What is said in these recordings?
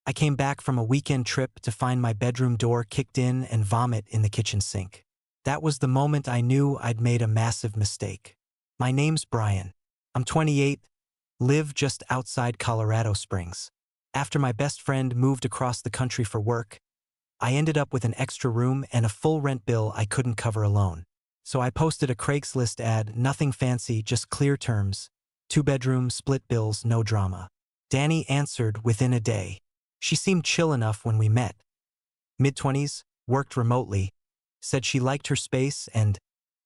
I came back from a weekend trip to find my bedroom door kicked in and vomit in the kitchen sink. That was the moment I knew I'd made a massive mistake. My name's Brian. I'm 28, live just outside Colorado Springs. After my best friend moved across the country for work, I ended up with an extra room and a full rent bill I couldn't cover alone. So I posted a Craigslist ad, nothing fancy, just clear terms. 2-bedroom, split bills, no drama. Danny answered within a day. She seemed chill enough when we met. Mid-20s, worked remotely, said she liked her space and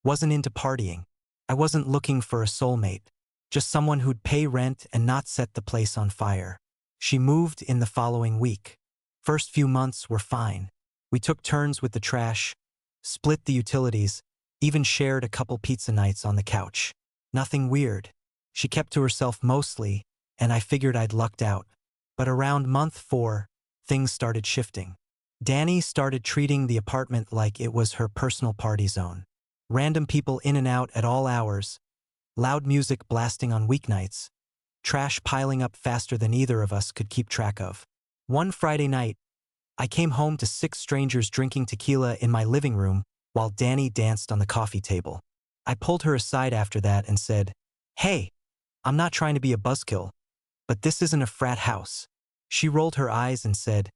wasn't into partying. I wasn't looking for a soulmate, just someone who'd pay rent and not set the place on fire. She moved in the following week. First few months were fine. We took turns with the trash, split the utilities, even shared a couple pizza nights on the couch. Nothing weird. She kept to herself mostly, and I figured I'd lucked out. But around month 4, things started shifting. Danny started treating the apartment like it was her personal party zone. Random people in and out at all hours, loud music blasting on weeknights, trash piling up faster than either of us could keep track of. One Friday night, I came home to 6 strangers drinking tequila in my living room while Danny danced on the coffee table. I pulled her aside after that and said, "Hey, I'm not trying to be a buzzkill, but this isn't a frat house." She rolled her eyes and said,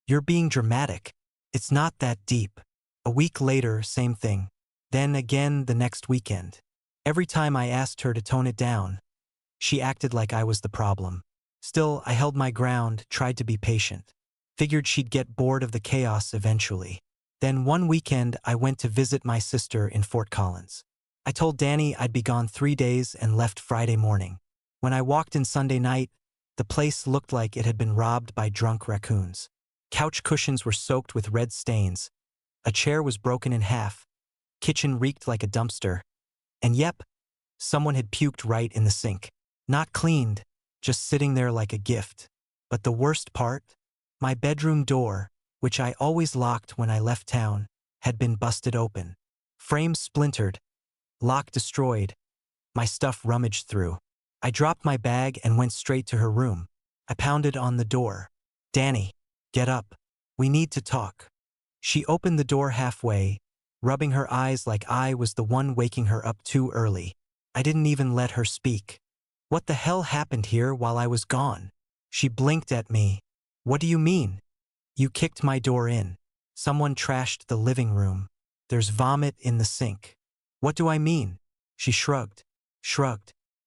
"You're being dramatic. It's not that deep." A week later, same thing. Then again the next weekend. Every time I asked her to tone it down, she acted like I was the problem. Still, I held my ground, tried to be patient. Figured she'd get bored of the chaos eventually. Then one weekend, I went to visit my sister in Fort Collins. I told Danny I'd be gone 3 days and left Friday morning. When I walked in Sunday night, the place looked like it had been robbed by drunk raccoons. Couch cushions were soaked with red stains. A chair was broken in half. Kitchen reeked like a dumpster. And yep, someone had puked right in the sink. Not cleaned, just sitting there like a gift. But the worst part? My bedroom door, which I always locked when I left town, had been busted open. Frames splintered, lock destroyed, my stuff rummaged through. I dropped my bag and went straight to her room. I pounded on the door. "Danny, get up. We need to talk." She opened the door halfway, rubbing her eyes like I was the one waking her up too early. I didn't even let her speak. "What the hell happened here while I was gone?" She blinked at me. "What do you mean?" "You kicked my door in. Someone trashed the living room. There's vomit in the sink." "What do I mean?" She shrugged.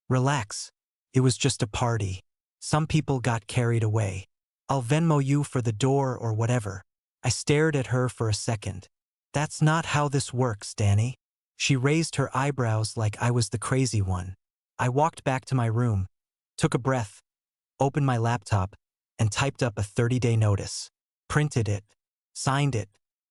"Relax. It was just a party. Some people got carried away. I'll Venmo you for the door or whatever." I stared at her for a second. "That's not how this works, Danny." She raised her eyebrows like I was the crazy one. I walked back to my room, took a breath, opened my laptop, and typed up a 30-day notice. Printed it, signed it,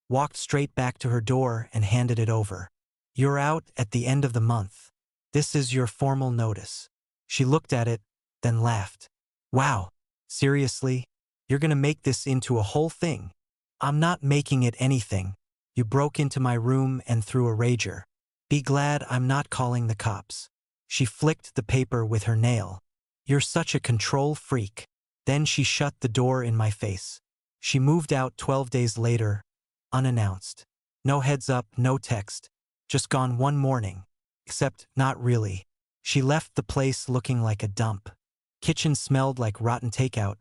walked straight back to her door and handed it over. "You're out at the end of the month. This is your formal notice." She looked at it, then laughed. "Wow, seriously? You're gonna make this into a whole thing?" "I'm not making it anything. You broke into my room and threw a rager. Be glad I'm not calling the cops." She flicked the paper with her nail. "You're such a control freak." Then she shut the door in my face. She moved out 12 days later, unannounced. No heads up, no text. Just gone one morning. Except, not really. She left the place looking like a dump. Kitchen smelled like rotten takeout.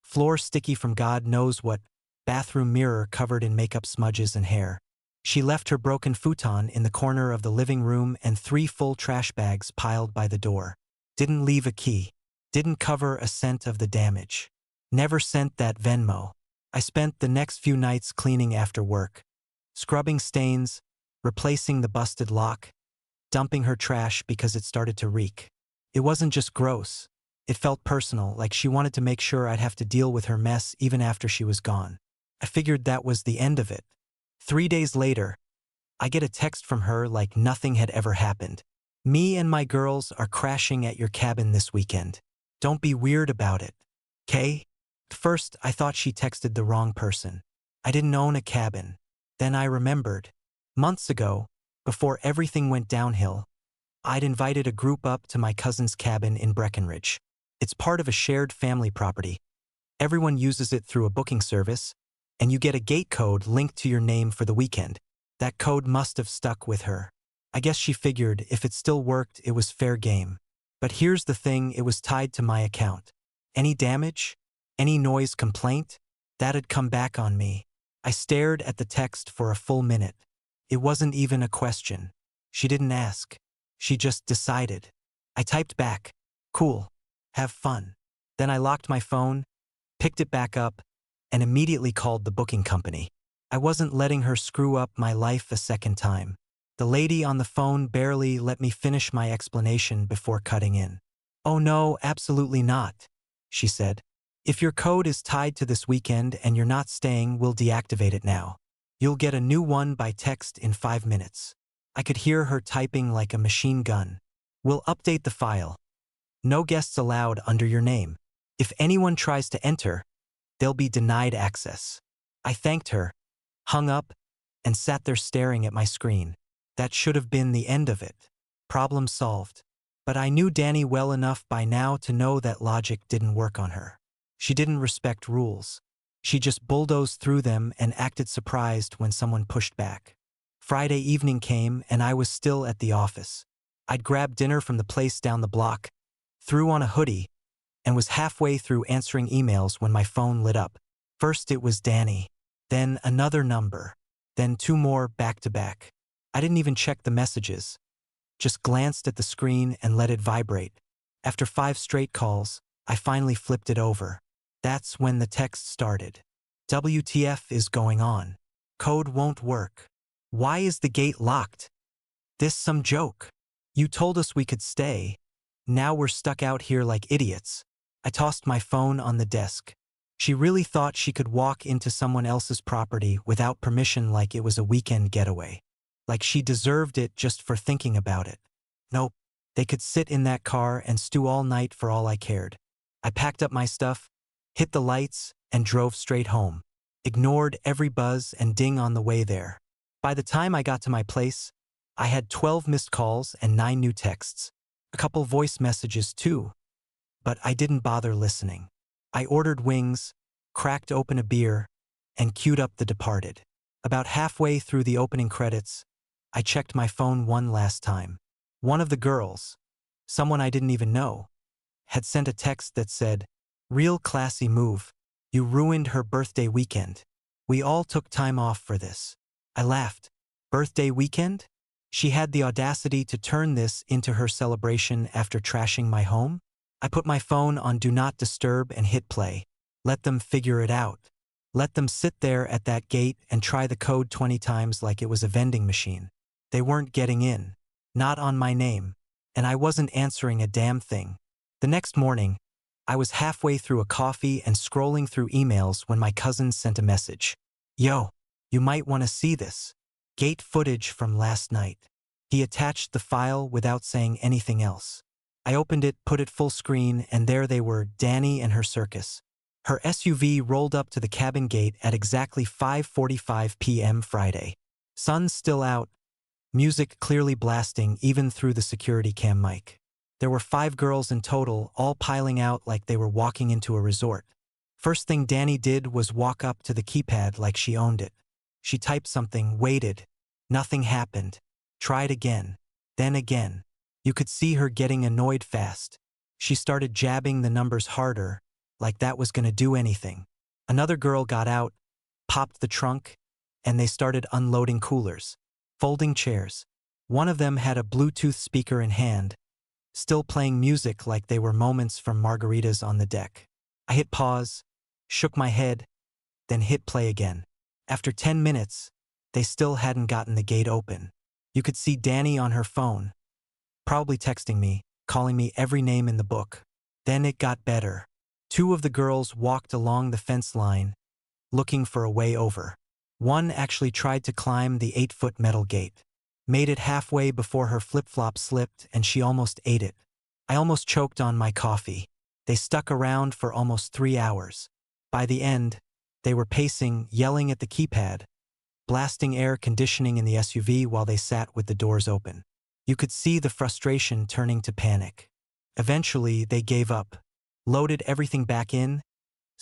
Floor sticky from God knows what. Bathroom mirror covered in makeup smudges and hair. She left her broken futon in the corner of the living room and 3 full trash bags piled by the door. Didn't leave a key. Didn't cover a cent of the damage. Never sent that Venmo. I spent the next few nights cleaning after work. Scrubbing stains, replacing the busted lock, dumping her trash because it started to reek. It wasn't just gross. It felt personal, like she wanted to make sure I'd have to deal with her mess even after she was gone. I figured that was the end of it. 3 days later, I get a text from her like nothing had ever happened. "Me and my girls are crashing at your cabin this weekend. Don't be weird about it, 'kay?" At first, I thought she texted the wrong person. I didn't own a cabin. Then I remembered. Months ago, before everything went downhill, I'd invited a group up to my cousin's cabin in Breckenridge. It's part of a shared family property. Everyone uses it through a booking service, and you get a gate code linked to your name for the weekend. That code must have stuck with her. I guess she figured if it still worked, it was fair game. But here's the thing, it was tied to my account. Any damage? Any noise complaint? That'd come back on me. I stared at the text for a full minute. It wasn't even a question. She didn't ask. She just decided. I typed back, "Cool. Have fun." Then I locked my phone, picked it back up, and immediately called the booking company. I wasn't letting her screw up my life a second time. The lady on the phone barely let me finish my explanation before cutting in. "Oh no, absolutely not," she said. "If your code is tied to this weekend and you're not staying, we'll deactivate it now. You'll get a new one by text in 5 minutes." I could hear her typing like a machine gun. "We'll update the file. No guests allowed under your name. If anyone tries to enter, they'll be denied access." I thanked her, hung up, and sat there staring at my screen. That should have been the end of it. Problem solved. But I knew Danny well enough by now to know that logic didn't work on her. She didn't respect rules. She just bulldozed through them and acted surprised when someone pushed back. Friday evening came and I was still at the office. I'd grabbed dinner from the place down the block, threw on a hoodie, and was halfway through answering emails when my phone lit up. First it was Danny, then another number, then 2 more back to back. I didn't even check the messages, just glanced at the screen and let it vibrate. After 5 straight calls, I finally flipped it over. That's when the text started. "WTF is going on? Code won't work. Why is the gate locked? This some joke? You told us we could stay. Now we're stuck out here like idiots." I tossed my phone on the desk. She really thought she could walk into someone else's property without permission like it was a weekend getaway. Like she deserved it just for thinking about it. Nope, they could sit in that car and stew all night for all I cared. I packed up my stuff, hit the lights, and drove straight home. Ignored every buzz and ding on the way there. By the time I got to my place, I had 12 missed calls and 9 new texts. A couple voice messages too. But I didn't bother listening. I ordered wings, cracked open a beer, and queued up The Departed. About halfway through the opening credits, I checked my phone one last time. One of the girls, someone I didn't even know, had sent a text that said, "Real classy move. You ruined her birthday weekend. We all took time off for this." I laughed. Birthday weekend? She had the audacity to turn this into her celebration after trashing my home? I put my phone on Do Not Disturb and hit play. Let them figure it out. Let them sit there at that gate and try the code 20 times like it was a vending machine. They weren't getting in. Not on my name. And I wasn't answering a damn thing. The next morning, I was halfway through a coffee and scrolling through emails when my cousin sent a message. "Yo, you might want to see this. Gate footage from last night." He attached the file without saying anything else. I opened it, put it full screen, and there they were, Danny and her circus. Her SUV rolled up to the cabin gate at exactly 5:45 p.m. Friday. Sun still out, music clearly blasting even through the security cam mic. There were 5 girls in total, all piling out like they were walking into a resort. First thing Danny did was walk up to the keypad like she owned it. She typed something, waited. Nothing happened. Tried again. Then again. You could see her getting annoyed fast. She started jabbing the numbers harder, like that was gonna do anything. Another girl got out, popped the trunk, and they started unloading coolers, folding chairs. One of them had a Bluetooth speaker in hand, still playing music like they were moments from Margaritas on the deck. I hit pause, shook my head, then hit play again. After 10 minutes, they still hadn't gotten the gate open. You could see Danny on her phone, probably texting me, calling me every name in the book. Then it got better. 2 of the girls walked along the fence line, looking for a way over. One actually tried to climb the 8-foot metal gate. Made it halfway before her flip-flop slipped and she almost ate it. I almost choked on my coffee. They stuck around for almost 3 hours. By the end, they were pacing, yelling at the keypad, blasting air conditioning in the SUV while they sat with the doors open. You could see the frustration turning to panic. Eventually, they gave up, loaded everything back in,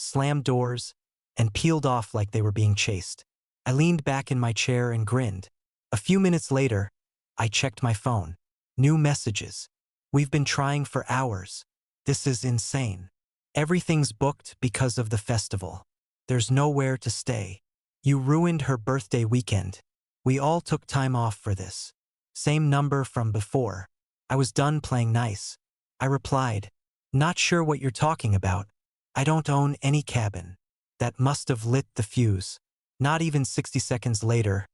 slammed doors, and peeled off like they were being chased. I leaned back in my chair and grinned. A few minutes later, I checked my phone. New messages. We've been trying for hours. This is insane. Everything's booked because of the festival. There's nowhere to stay. You ruined her birthday weekend. We all took time off for this. Same number from before. I was done playing nice. I replied, not sure what you're talking about. I don't own any cabin. That must have lit the fuse. Not even 60 seconds later,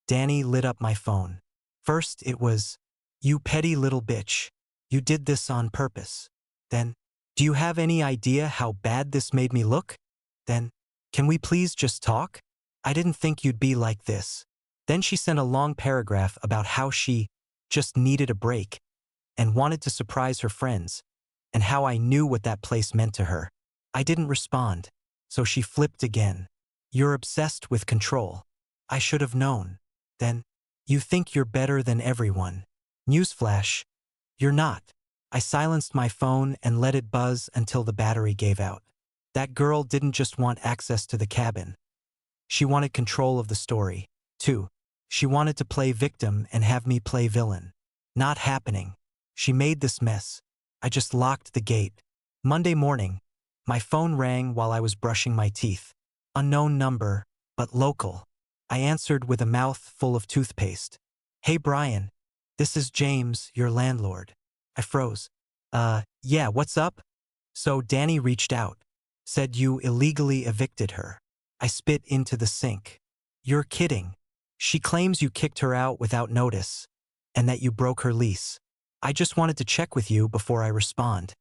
Danny lit up my phone. First it was, you petty little bitch. You did this on purpose. Then, do you have any idea how bad this made me look? Then, can we please just talk? I didn't think you'd be like this. Then she sent a long paragraph about how she just needed a break and wanted to surprise her friends, and how I knew what that place meant to her. I didn't respond, so she flipped again. You're obsessed with control. I should have known. Then, you think you're better than everyone. Newsflash, you're not. I silenced my phone and let it buzz until the battery gave out. That girl didn't just want access to the cabin. She wanted control of the story, too. She wanted to play victim and have me play villain. Not happening. She made this mess. I just locked the gate. Monday morning, my phone rang while I was brushing my teeth. Unknown number, but local. I answered with a mouth full of toothpaste. Hey Brian, this is James, your landlord. I froze. Yeah, what's up? So Danny reached out. Said you illegally evicted her. I spit into the sink. You're kidding. She claims you kicked her out without notice, and that you broke her lease. I just wanted to check with you before I respond.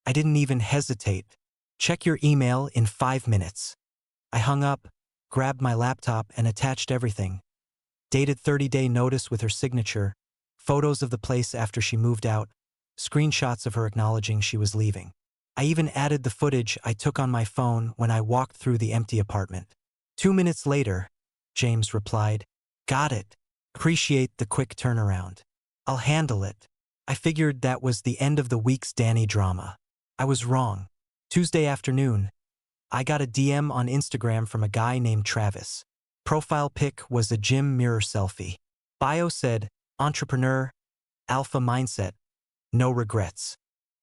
I didn't even hesitate. Check your email in 5 minutes. I hung up, grabbed my laptop and attached everything. Dated 30-day notice with her signature, photos of the place after she moved out, screenshots of her acknowledging she was leaving. I even added the footage I took on my phone when I walked through the empty apartment. 2 minutes later, James replied, got it. Appreciate the quick turnaround. I'll handle it. I figured that was the end of the week's Danny drama. I was wrong. Tuesday afternoon, I got a DM on Instagram from a guy named Travis. Profile pic was a gym mirror selfie. Bio said, entrepreneur, alpha mindset, no regrets.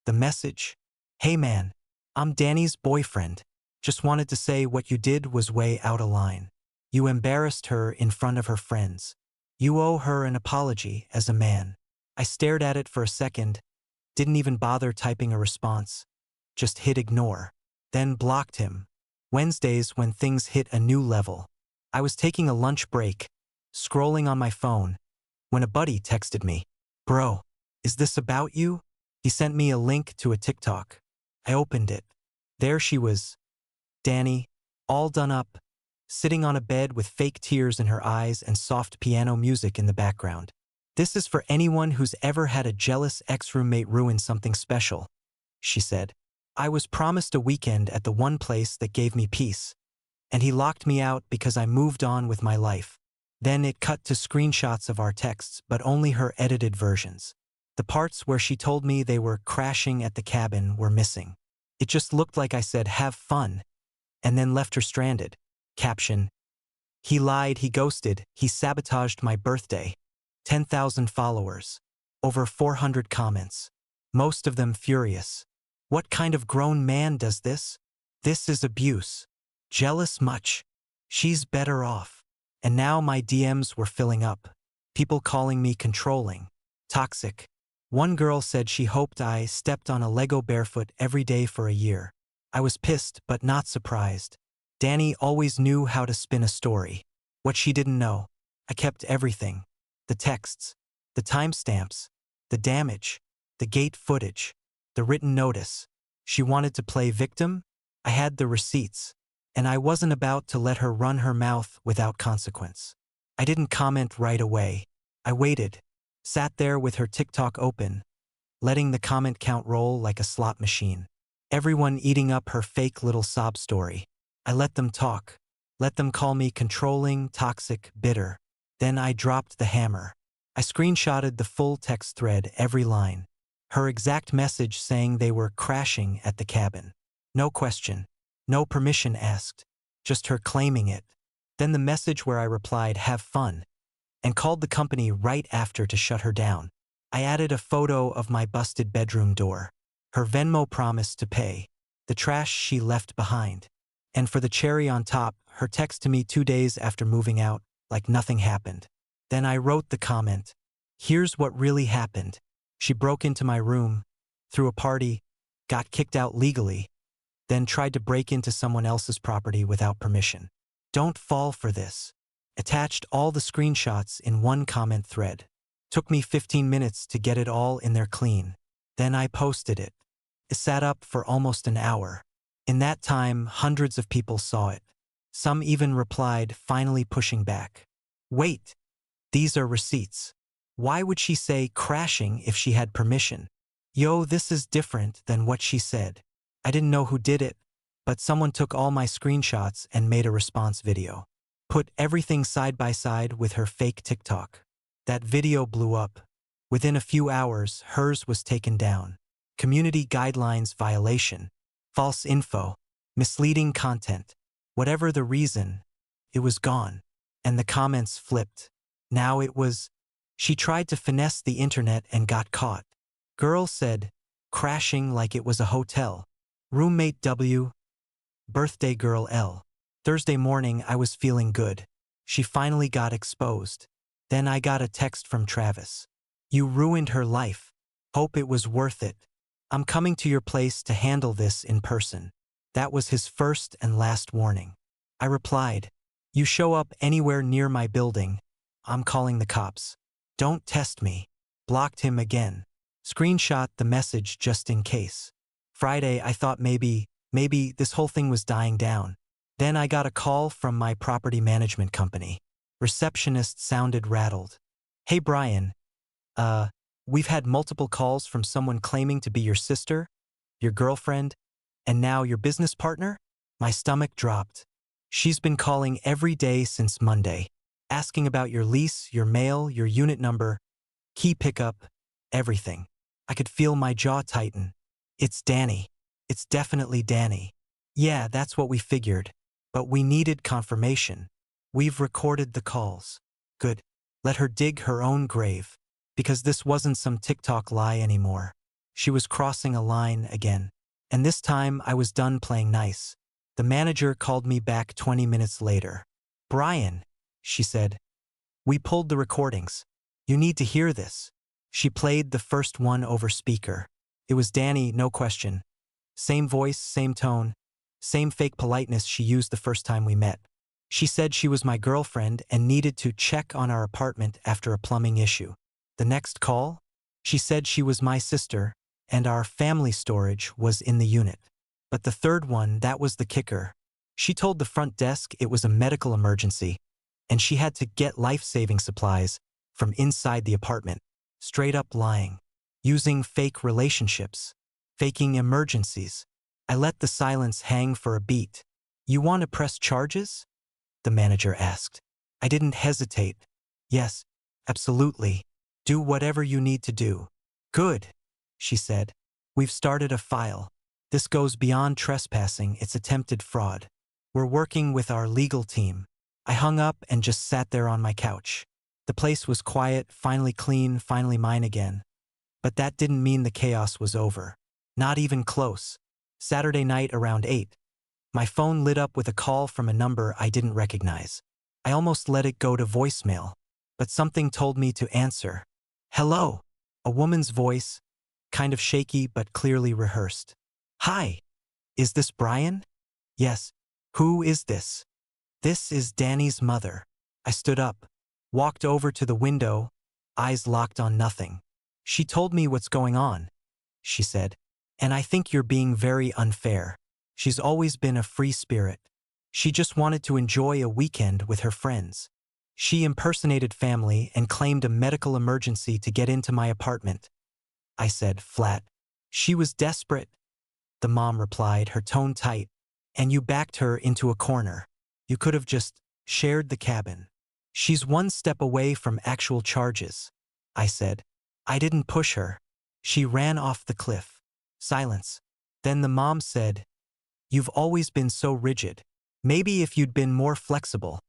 The message, hey man, I'm Danny's boyfriend. Just wanted to say what you did was way out of line. You embarrassed her in front of her friends. You owe her an apology as a man. I stared at it for a second, didn't even bother typing a response. Just hit ignore. Then blocked him. Wednesdays when things hit a new level. I was taking a lunch break, scrolling on my phone, when a buddy texted me. Bro, is this about you? He sent me a link to a TikTok. I opened it. There she was. Danny, all done up, sitting on a bed with fake tears in her eyes and soft piano music in the background. This is for anyone who's ever had a jealous ex-roommate ruin something special, she said. I was promised a weekend at the one place that gave me peace, and he locked me out because I moved on with my life. Then it cut to screenshots of our texts, but only her edited versions. The parts where she told me they were crashing at the cabin were missing. It just looked like I said, have fun, and then left her stranded. Caption, he lied, he ghosted, he sabotaged my birthday. 10,000 followers. Over 400 comments. Most of them furious. What kind of grown man does this? This is abuse. Jealous much? She's better off. And now my DMs were filling up. People calling me controlling. Toxic. One girl said she hoped I stepped on a Lego barefoot every day for a year. I was pissed but not surprised. Danny always knew how to spin a story. What she didn't know, I kept everything. The texts, the timestamps, the damage, the gate footage, the written notice. She wanted to play victim? I had the receipts, and I wasn't about to let her run her mouth without consequence. I didn't comment right away. I waited, sat there with her TikTok open, letting the comment count roll like a slot machine. Everyone eating up her fake little sob story. I let them talk, let them call me controlling, toxic, bitter. Then I dropped the hammer. I screenshotted the full text thread, every line. Her exact message saying they were crashing at the cabin. No question. No permission asked, just her claiming it. Then the message where I replied, "Have fun," and called the company right after to shut her down. I added a photo of my busted bedroom door, her Venmo promise to pay, the trash she left behind, and for the cherry on top, her text to me 2 days after moving out, like nothing happened. Then I wrote the comment, "Here's what really happened. She broke into my room, threw a party, got kicked out legally, then tried to break into someone else's property without permission. Don't fall for this." Attached all the screenshots in one comment thread. Took me 15 minutes to get it all in there clean. Then I posted it. It sat up for almost an hour. In that time, hundreds of people saw it. Some even replied, finally pushing back. "Wait, these are receipts. Why would she say crashing if she had permission? Yo, this is different than what she said." I didn't know who did it, but someone took all my screenshots and made a response video. Put everything side by side with her fake TikTok. That video blew up. Within a few hours, hers was taken down. Community guidelines violation, false info, misleading content. Whatever the reason, it was gone. And the comments flipped. Now it was, "She tried to finesse the internet and got caught." Girl said, "Crashing like it was a hotel." Roommate W. Birthday girl L. Thursday morning I was feeling good. She finally got exposed. Then I got a text from Travis. "You ruined her life. Hope it was worth it. I'm coming to your place to handle this in person." That was his first and last warning. I replied, "You show up anywhere near my building, I'm calling the cops. Don't test me." Blocked him again. Screenshot the message just in case. Friday I thought maybe this whole thing was dying down. Then I got a call from my property management company. Receptionist sounded rattled. "Hey Brian, we've had multiple calls from someone claiming to be your sister, your girlfriend, and now your business partner?" My stomach dropped. "She's been calling every day since Monday, asking about your lease, your mail, your unit number, key pickup, everything." I could feel my jaw tighten. "It's Danny. It's definitely Danny." "Yeah, that's what we figured. But we needed confirmation. We've recorded the calls." "Good. Let her dig her own grave. Because this wasn't some TikTok lie anymore. She was crossing a line again. And this time I was done playing nice." The manager called me back 20 minutes later. "Brian," she said, "we pulled the recordings. You need to hear this." She played the first one over speaker. It was Danny, no question. Same voice, same tone, same fake politeness she used the first time we met. She said she was my girlfriend and needed to check on our apartment after a plumbing issue. The next call, she said she was my sister and our family storage was in the unit. But the third one, that was the kicker. She told the front desk it was a medical emergency and she had to get life-saving supplies from inside the apartment. Straight up lying. Using fake relationships. Faking emergencies. I let the silence hang for a beat. "You want to press charges?" the manager asked. I didn't hesitate. "Yes, absolutely. Do whatever you need to do." "Good," she said. "We've started a file. This goes beyond trespassing, it's attempted fraud. We're working with our legal team." I hung up and just sat there on my couch. The place was quiet, finally clean, finally mine again. But that didn't mean the chaos was over. Not even close. Saturday night around 8. My phone lit up with a call from a number I didn't recognize. I almost let it go to voicemail, but something told me to answer. "Hello." A woman's voice, kind of shaky but clearly rehearsed. "Hi. Is this Brian?" "Yes. Who is this?" "This is Danny's mother." I stood up, walked over to the window, eyes locked on nothing. "She told me what's going on," she said. "And I think you're being very unfair. She's always been a free spirit. She just wanted to enjoy a weekend with her friends. She impersonated family and claimed a medical emergency to get into my apartment." I said, flat. "She was desperate," the mom replied, her tone tight. "And you backed her into a corner. You could have just shared the cabin." "She's one step away from actual charges," I said. "I didn't push her. She ran off the cliff." Silence. Then the mom said, You've always been so rigid. Maybe if you'd been more flexible.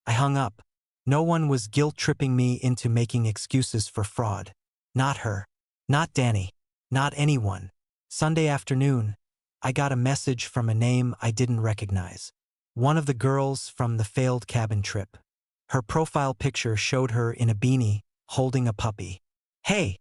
I hung up. No one was guilt-tripping me into making excuses for fraud. Not her. Not Danny. Not anyone. Sunday afternoon, I got a message from a name I didn't recognize. One of the girls from the failed cabin trip. Her profile picture showed her in a beanie, holding a puppy. Hey,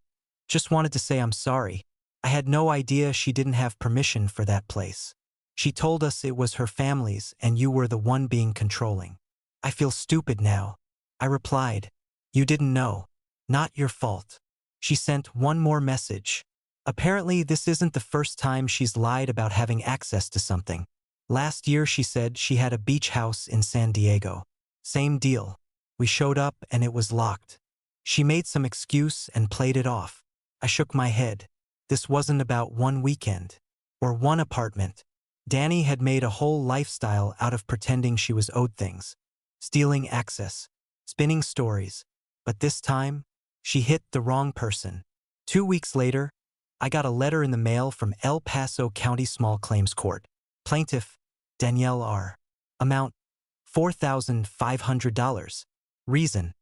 just wanted to say I'm sorry. I had no idea she didn't have permission for that place. She told us it was her family's and you were the one being controlling. I feel stupid now. I replied, you didn't know. Not your fault. She sent one more message. Apparently, this isn't the first time she's lied about having access to something. Last year, she said she had a beach house in San Diego. Same deal. We showed up and it was locked. She made some excuse and played it off. I shook my head. This wasn't about one weekend. Or one apartment. Danny had made a whole lifestyle out of pretending she was owed things. Stealing access. Spinning stories. But this time, she hit the wrong person. 2 weeks later, I got a letter in the mail from El Paso County Small Claims Court. Plaintiff, Danielle R. Amount, $4,500. Reason,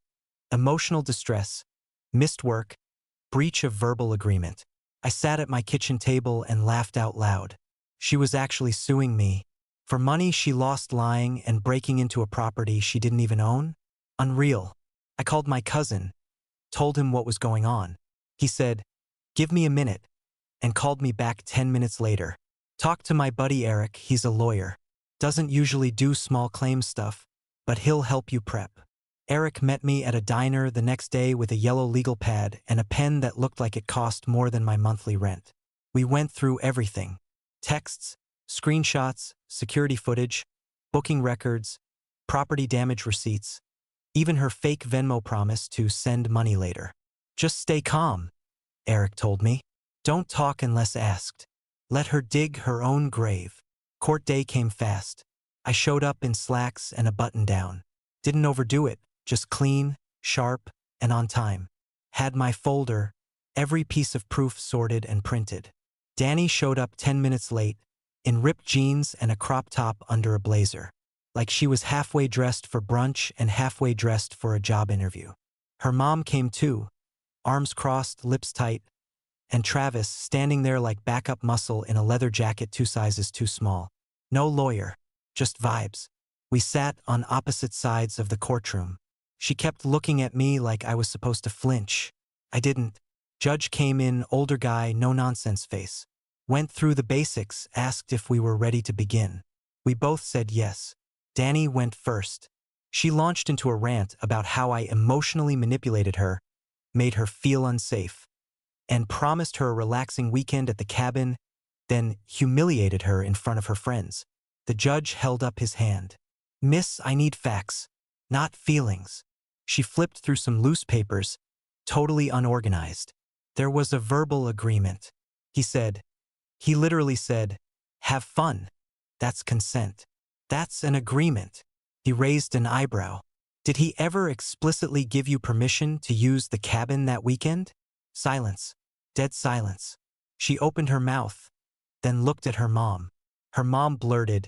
emotional distress, missed work, breach of verbal agreement. I sat at my kitchen table and laughed out loud. She was actually suing me. For money she lost lying and breaking into a property she didn't even own? Unreal. I called my cousin, told him what was going on. He said, give me a minute, and called me back 10 minutes later. Talked to my buddy Eric, he's a lawyer. Doesn't usually do small claims stuff, but he'll help you prep. Eric met me at a diner the next day with a yellow legal pad and a pen that looked like it cost more than my monthly rent. We went through everything. Texts, screenshots, security footage, booking records, property damage receipts, even her fake Venmo promise to send money later. Just stay calm, Eric told me. Don't talk unless asked. Let her dig her own grave. Court day came fast. I showed up in slacks and a button-down. Didn't overdo it, just clean, sharp, and on time. Had my folder, every piece of proof sorted and printed. Danny showed up 10 minutes late, in ripped jeans and a crop top under a blazer. Like she was halfway dressed for brunch and halfway dressed for a job interview. Her mom came too, arms crossed, lips tight, and Travis standing there like backup muscle in a leather jacket 2 sizes too small. No lawyer, just vibes. We sat on opposite sides of the courtroom. She kept looking at me like I was supposed to flinch. I didn't. Judge came in, older guy, no-nonsense face. Went through the basics, asked if we were ready to begin. We both said yes. Danny went first. She launched into a rant about how I emotionally manipulated her, made her feel unsafe, and promised her a relaxing weekend at the cabin, then humiliated her in front of her friends. The judge held up his hand. Miss, I need facts, not feelings. She flipped through some loose papers, totally unorganized. There was a verbal agreement. He literally said, have fun. That's consent. That's an agreement. He raised an eyebrow. Did he ever explicitly give you permission to use the cabin that weekend? Silence. Dead silence. She opened her mouth, then looked at her mom. Her mom blurted,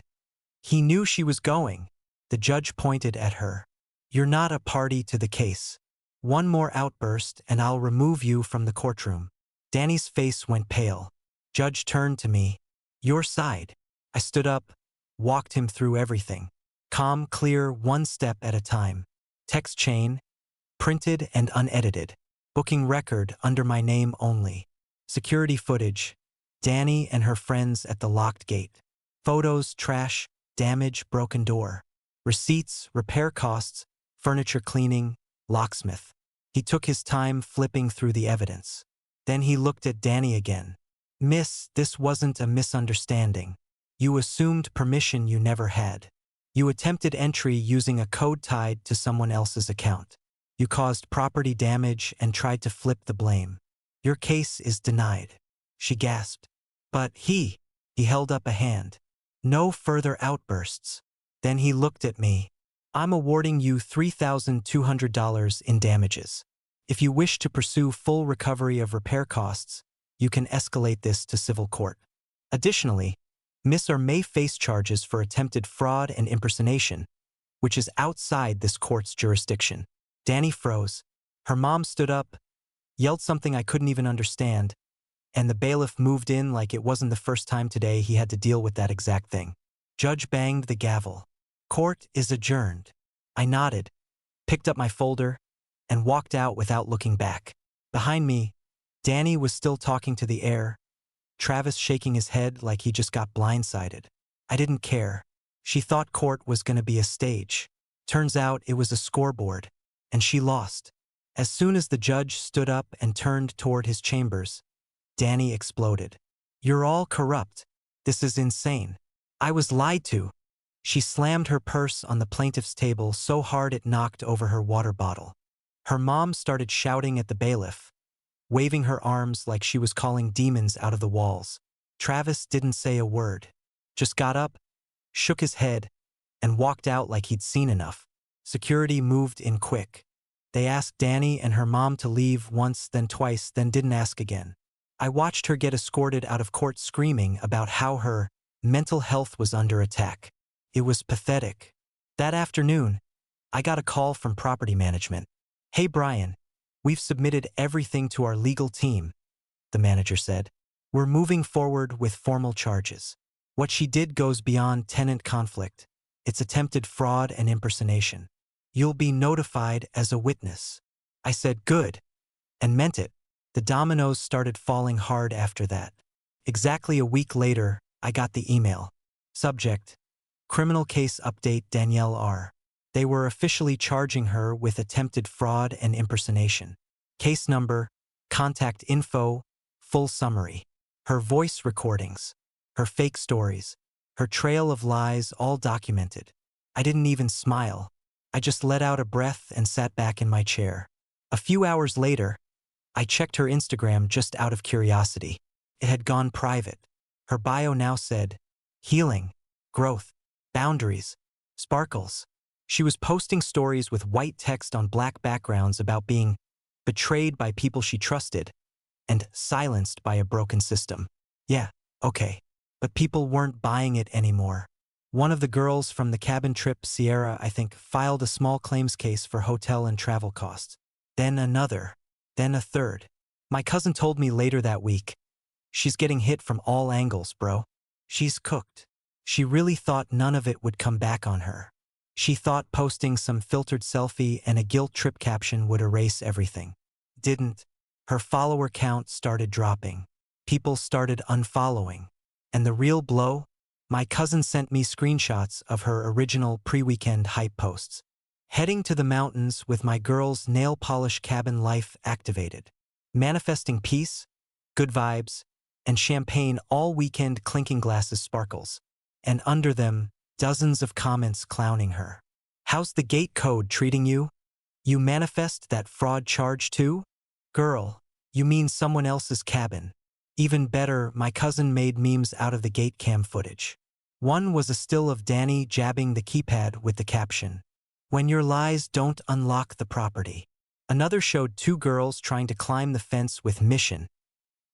he knew she was going. The judge pointed at her. You're not a party to the case. One more outburst and I'll remove you from the courtroom. Danny's face went pale. Judge turned to me. Your side. I stood up, walked him through everything. Calm, clear, one step at a time. Text chain, printed and unedited. Booking record under my name only. Security footage, Danny and her friends at the locked gate. Photos, trash, damage, broken door. Receipts, repair costs, furniture cleaning, locksmith. He took his time flipping through the evidence. Then he looked at Danny again. Miss, this wasn't a misunderstanding. You assumed permission you never had. You attempted entry using a code tied to someone else's account. You caused property damage and tried to flip the blame. Your case is denied. She gasped. But he held up a hand. No further outbursts. Then he looked at me. I'm awarding you $3,200 in damages. If you wish to pursue full recovery of repair costs, you can escalate this to civil court. Additionally, Miss or may face charges for attempted fraud and impersonation, which is outside this court's jurisdiction. Danny froze. Her mom stood up, yelled something I couldn't even understand, and the bailiff moved in like it wasn't the first time today he had to deal with that exact thing. Judge banged the gavel. Court is adjourned. I nodded, picked up my folder, and walked out without looking back. Behind me, Danny was still talking to the air, Travis shaking his head like he just got blindsided. I didn't care. She thought court was going to be a stage. Turns out it was a scoreboard, and she lost. As soon as the judge stood up and turned toward his chambers, Danny exploded. "You're all corrupt. This is insane. I was lied to." She slammed her purse on the plaintiff's table so hard it knocked over her water bottle. Her mom started shouting at the bailiff, waving her arms like she was calling demons out of the walls. Travis didn't say a word, just got up, shook his head, and walked out like he'd seen enough. Security moved in quick. They asked Danny and her mom to leave once, then twice, then didn't ask again. I watched her get escorted out of court screaming about how her mental health was under attack. It was pathetic. That afternoon, I got a call from property management. "Hey Brian, we've submitted everything to our legal team," the manager said. "We're moving forward with formal charges. What she did goes beyond tenant conflict. It's attempted fraud and impersonation. You'll be notified as a witness." I said, "Good," and meant it. The dominoes started falling hard after that. Exactly a week later, I got the email. Subject: Criminal case update Danielle R. They were officially charging her with attempted fraud and impersonation. Case number, contact info, full summary. Her voice recordings, her fake stories, her trail of lies all documented. I didn't even smile. I just let out a breath and sat back in my chair. A few hours later, I checked her Instagram just out of curiosity. It had gone private. Her bio now said, "Healing, growth, boundaries, sparkles." She was posting stories with white text on black backgrounds about being betrayed by people she trusted and silenced by a broken system. Yeah, okay. But people weren't buying it anymore. One of the girls from the cabin trip, Sierra, I think, filed a small claims case for hotel and travel costs. Then another. Then a third. My cousin told me later that week, "She's getting hit from all angles, bro. She's cooked." She really thought none of it would come back on her. She thought posting some filtered selfie and a guilt trip caption would erase everything. Didn't. Her follower count started dropping. People started unfollowing. And the real blow? My cousin sent me screenshots of her original pre-weekend hype posts. "Heading to the mountains with my girl's nail polish cabin life activated. Manifesting peace, good vibes, and champagne all weekend clinking glasses sparkles." And under them, dozens of comments clowning her. "How's the gate code treating you? You manifest that fraud charge too? Girl, you mean someone else's cabin." Even better, my cousin made memes out of the gate cam footage. One was a still of Danny jabbing the keypad with the caption, "When your lies don't unlock the property." Another showed two girls trying to climb the fence with mission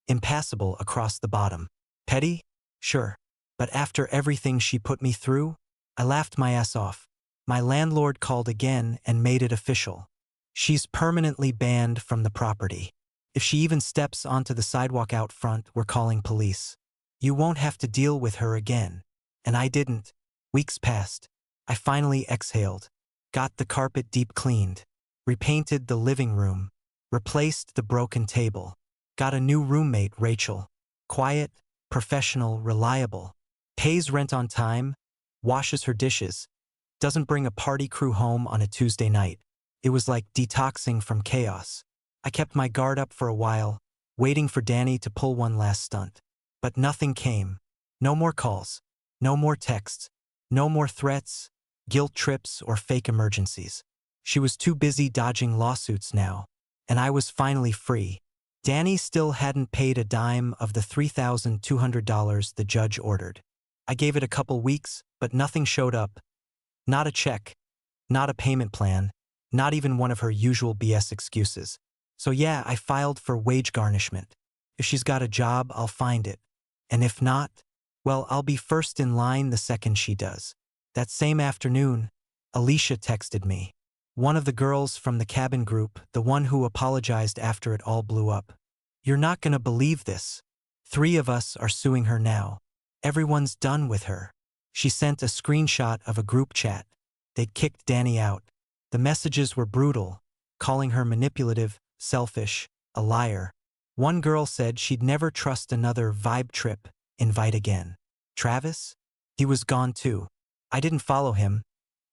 impassable across the bottom. Petty? Sure. But after everything she put me through, I laughed my ass off. My landlord called again and made it official. She's permanently banned from the property. If she even steps onto the sidewalk out front, we're calling police. You won't have to deal with her again. And I didn't. Weeks passed. I finally exhaled. Got the carpet deep cleaned. Repainted the living room. Replaced the broken table. Got a new roommate, Rachel. Quiet, professional, reliable. Pays rent on time, washes her dishes, doesn't bring a party crew home on a Tuesday night. It was like detoxing from chaos. I kept my guard up for a while, waiting for Danny to pull one last stunt. But nothing came. No more calls. No more texts. No more threats, guilt trips, or fake emergencies. She was too busy dodging lawsuits now, and I was finally free. Danny still hadn't paid a dime of the $3,200 the judge ordered. I gave it a couple weeks, but nothing showed up. Not a check, not a payment plan, not even one of her usual BS excuses. So yeah, I filed for wage garnishment. If she's got a job, I'll find it. And if not, Well, I'll be first in line the second she does. That same afternoon, Alicia texted me. One of the girls from the cabin group, the one who apologized after it all blew up. You're not gonna believe this. 3 of us are suing her now. Everyone's done with her. She sent a screenshot of a group chat. They'd kicked Danny out. The messages were brutal, calling her manipulative, selfish, a liar. One girl said she'd never trust another vibe trip, invite again. Travis? He was gone too. I didn't follow him,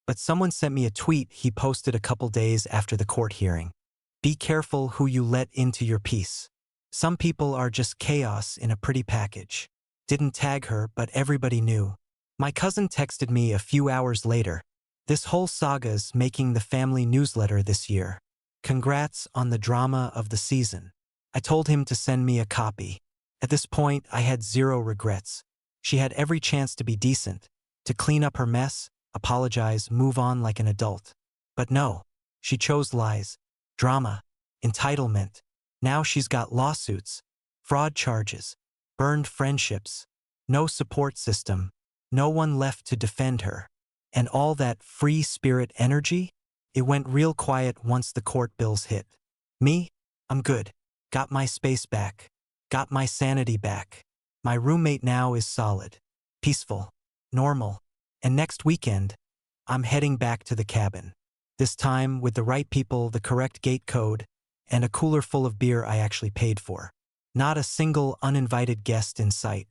but someone sent me a tweet he posted a couple days after the court hearing. Be careful who you let into your peace. Some people are just chaos in a pretty package. Didn't tag her, but everybody knew. My cousin texted me a few hours later. This whole saga's making the family newsletter this year. Congrats on the drama of the season. I told him to send me a copy. At this point, I had 0 regrets. She had every chance to be decent, to clean up her mess, apologize, move on like an adult. But no, she chose lies, drama, entitlement. Now she's got lawsuits, fraud charges, burned friendships, no support system, no one left to defend her. And all that free spirit energy? It went real quiet once the court bills hit. Me? I'm good. Got my space back. Got my sanity back. My roommate now is solid, peaceful, normal. And next weekend, I'm heading back to the cabin. This time with the right people, the correct gate code, and a cooler full of beer I actually paid for. Not a single uninvited guest in sight.